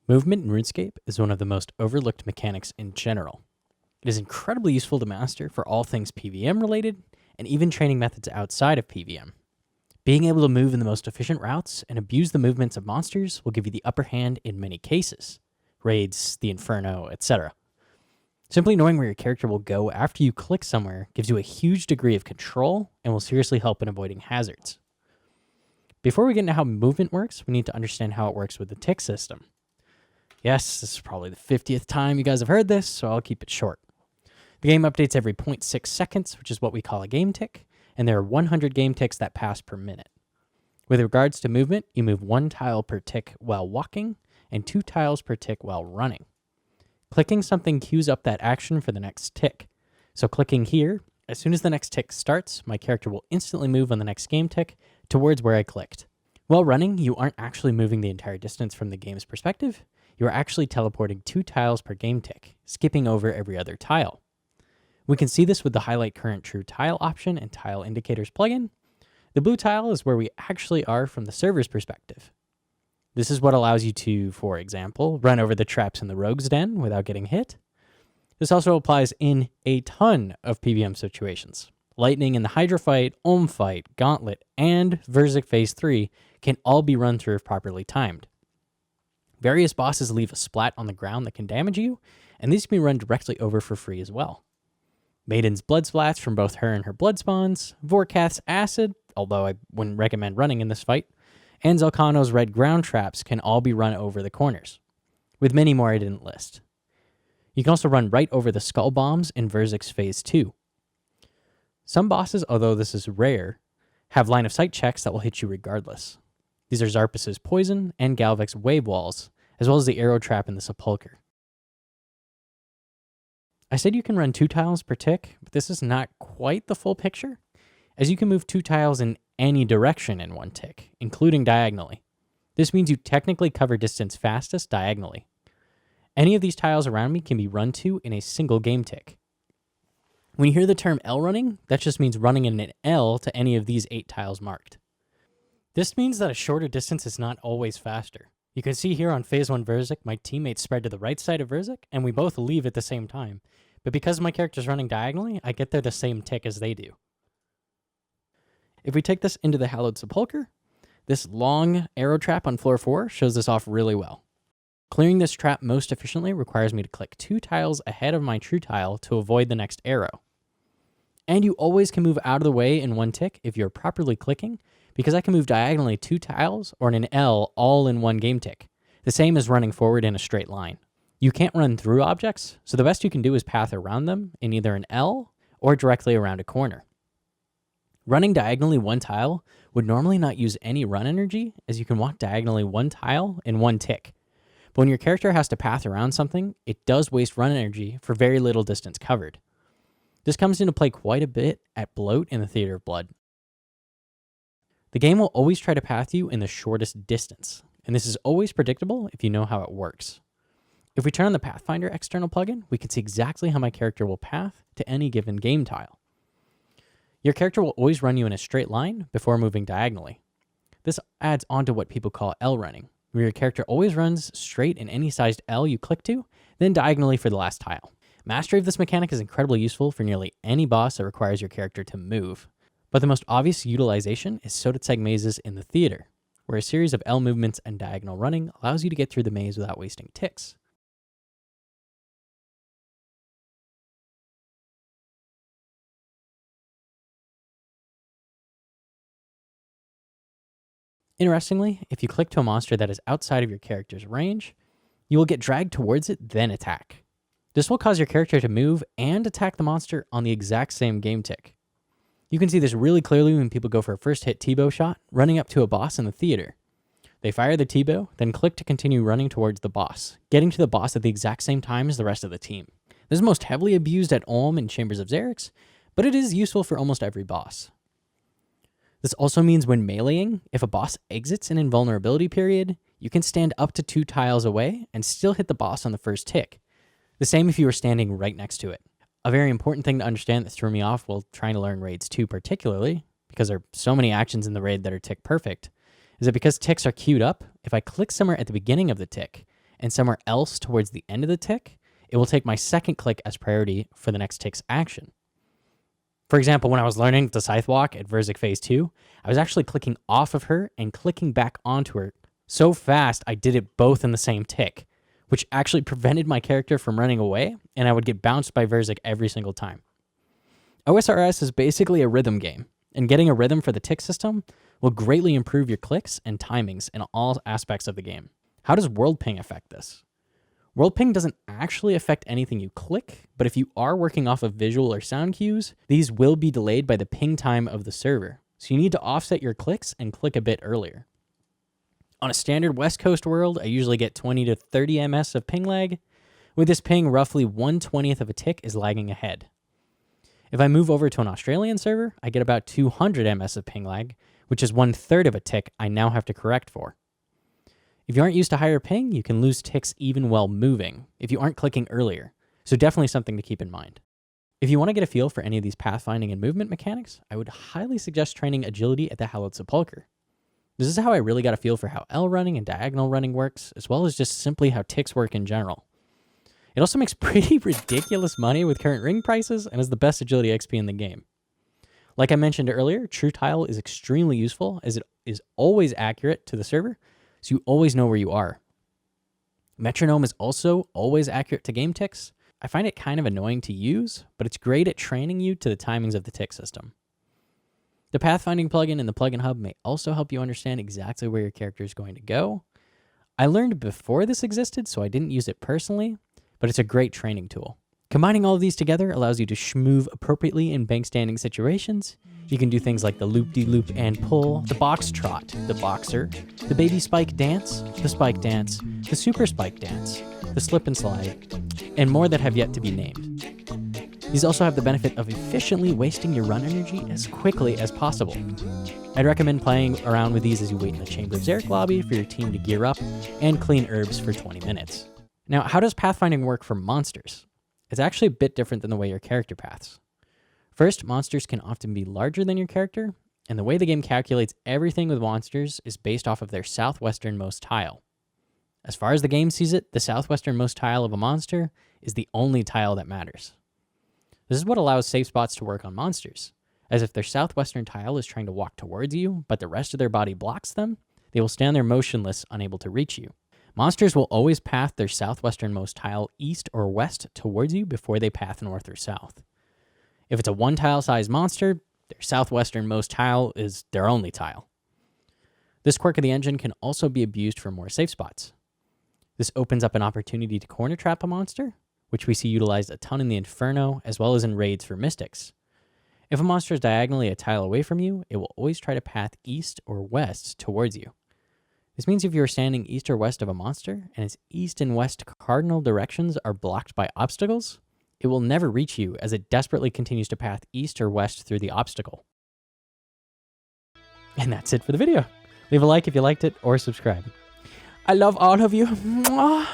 Movement in Runescape is one of the most overlooked mechanics in general. It is incredibly useful to master for all things PVM related, and even training methods outside of PVM. Being able to move in the most efficient routes and abuse the movements of monsters will give you the upper hand in many cases. Raids, the Inferno, etc. Simply knowing where your character will go after you click somewhere gives you a huge degree of control and will seriously help in avoiding hazards. Before we get into how movement works, we need to understand how it works with the tick system. Yes, this is probably the 50th time you guys have heard this, so I'll keep it short. The game updates every 0.6 seconds, which is what we call a game tick, and there are 100 game ticks that pass per minute. With regards to movement, you move 1 tile per tick while walking, and 2 tiles per tick while running. Clicking something queues up that action for the next tick. So clicking here, as soon as the next tick starts, my character will instantly move on the next game tick towards where I clicked. While running, you aren't actually moving the entire distance from the game's perspective. You are actually teleporting 2 tiles per game tick, skipping over every other tile. We can see this with the Highlight Current True Tile option and Tile Indicators plugin. The blue tile is where we actually are from the server's perspective. This is what allows you to, for example, run over the traps in the Rogue's Den without getting hit. This also applies in a ton of PVM situations. Lightning in the Hydra fight, Olm fight, Gauntlet, and Verzik Phase 3 can all be run through if properly timed. Various bosses leave a splat on the ground that can damage you, and these can be run directly over for free as well. Maiden's blood splats from both her and her blood spawns, Vorkath's acid, although I wouldn't recommend running in this fight, and Zelkano's red ground traps can all be run over the corners, with many more I didn't list. You can also run right over the skull bombs in Verzik's Phase 2. Some bosses, although this is rare, have line of sight checks that will hit you regardless. These are Zarpus's Poison and Galvek's Wave Walls, as well as the Arrow Trap in the Sepulcher. I said you can run 2 tiles per tick, but this is not quite the full picture, as you can move 2 tiles in any direction in 1 tick, including diagonally. This means you technically cover distance fastest diagonally. Any of these tiles around me can be run to in a single game tick. When you hear the term L running, that just means running in an L to any of these 8 tiles marked. This means that a shorter distance is not always faster. You can see here on Phase 1 Verzik, my teammates spread to the right side of Verzik, and we both leave at the same time. But because my character's running diagonally, I get there the same tick as they do. If we take this into the Hallowed Sepulcher, this long arrow trap on floor 4 shows this off really well. Clearing this trap most efficiently requires me to click 2 tiles ahead of my true tile to avoid the next arrow. And you always can move out of the way in 1 tick if you're properly clicking, because I can move diagonally 2 tiles or in an L all in 1 game tick, the same as running forward in a straight line. You can't run through objects, so the best you can do is path around them in either an L or directly around a corner. Running diagonally 1 tile would normally not use any run energy, as you can walk diagonally 1 tile in 1 tick. But when your character has to path around something, it does waste run energy for very little distance covered. This comes into play quite a bit at Bloat in the Theater of Blood. The game will always try to path you in the shortest distance, and this is always predictable if you know how it works. If we turn on the Pathfinder external plugin, we can see exactly how my character will path to any given game tile. Your character will always run you in a straight line before moving diagonally. This adds on to what people call L running, where your character always runs straight in any sized L you click to, then diagonally for the last tile. Mastery of this mechanic is incredibly useful for nearly any boss that requires your character to move. But the most obvious utilization is Sotetseg mazes in the theater, where a series of L movements and diagonal running allows you to get through the maze without wasting ticks. Interestingly, if you click to a monster that is outside of your character's range, you will get dragged towards it, then attack. This will cause your character to move and attack the monster on the exact same game tick. You can see this really clearly when people go for a first hit T-bow shot, running up to a boss in the theater. They fire the T-bow, then click to continue running towards the boss, getting to the boss at the exact same time as the rest of the team. This is most heavily abused at Ulm and Chambers of Xerix, but it is useful for almost every boss. This also means when meleeing, if a boss exits an invulnerability period, you can stand up to 2 tiles away and still hit the boss on the first tick. The same if you were standing right next to it. A very important thing to understand that threw me off while trying to learn Raids 2 particularly, because there are so many actions in the raid that are tick perfect, is that because ticks are queued up, if I click somewhere at the beginning of the tick, and somewhere else towards the end of the tick, it will take my second click as priority for the next tick's action. For example, when I was learning the Scythe Walk at Verzik Phase 2, I was actually clicking off of her and clicking back onto her so fast I did it both in the same tick, which actually prevented my character from running away, and I would get bounced by Verzik every single time. OSRS is basically a rhythm game, and getting a rhythm for the tick system will greatly improve your clicks and timings in all aspects of the game. How does world ping affect this? World ping doesn't actually affect anything you click, but if you are working off of visual or sound cues, these will be delayed by the ping time of the server. So you need to offset your clicks and click a bit earlier. On a standard West Coast world, I usually get 20 to 30 ms of ping lag. With this ping, roughly 1/20th of a tick is lagging ahead. If I move over to an Australian server, I get about 200 ms of ping lag, which is 1/3 of a tick I now have to correct for. If you aren't used to higher ping, you can lose ticks even while moving if you aren't clicking earlier, so definitely something to keep in mind. If you want to get a feel for any of these pathfinding and movement mechanics, I would highly suggest training agility at the Hallowed Sepulchre. This is how I really got a feel for how L running and diagonal running works, as well as just simply how ticks work in general. It also makes pretty ridiculous money with current ring prices and is the best agility XP in the game. Like I mentioned earlier, True Tile is extremely useful as it is always accurate to the server, so you always know where you are. Metronome is also always accurate to game ticks. I find it kind of annoying to use, but it's great at training you to the timings of the tick system. The Pathfinding plugin in the plugin hub may also help you understand exactly where your character is going to go. I learned before this existed, so I didn't use it personally, but it's a great training tool. Combining all of these together allows you to schmoove appropriately in bank standing situations. You can do things like the loop-de-loop and pull, the box trot, the boxer, the baby spike dance, the super spike dance, the slip and slide, and more that have yet to be named. These also have the benefit of efficiently wasting your run energy as quickly as possible. I'd recommend playing around with these as you wait in the Chamber of Xeric lobby for your team to gear up and clean herbs for 20 minutes. Now, how does pathfinding work for monsters? It's actually a bit different than the way your character paths. First, monsters can often be larger than your character, and the way the game calculates everything with monsters is based off of their southwesternmost tile. As far as the game sees it, the southwesternmost tile of a monster is the only tile that matters. This is what allows Safespots to work on monsters, as if their southwestern tile is trying to walk towards you, but the rest of their body blocks them, they will stand there motionless, unable to reach you. Monsters will always path their southwesternmost tile east or west towards you before they path north or south. If it's a one-tile size monster, their southwesternmost tile is their only tile. This quirk of the engine can also be abused for more safe spots. This opens up an opportunity to corner trap a monster, which we see utilized a ton in the Inferno, as well as in raids for mystics. If a monster is diagonally a tile away from you, it will always try to path east or west towards you. This means if you are standing east or west of a monster, and its east and west cardinal directions are blocked by obstacles, it will never reach you as it desperately continues to path east or west through the obstacle. And that's it for the video. Leave a like if you liked it, or subscribe. I love all of you. Mwah!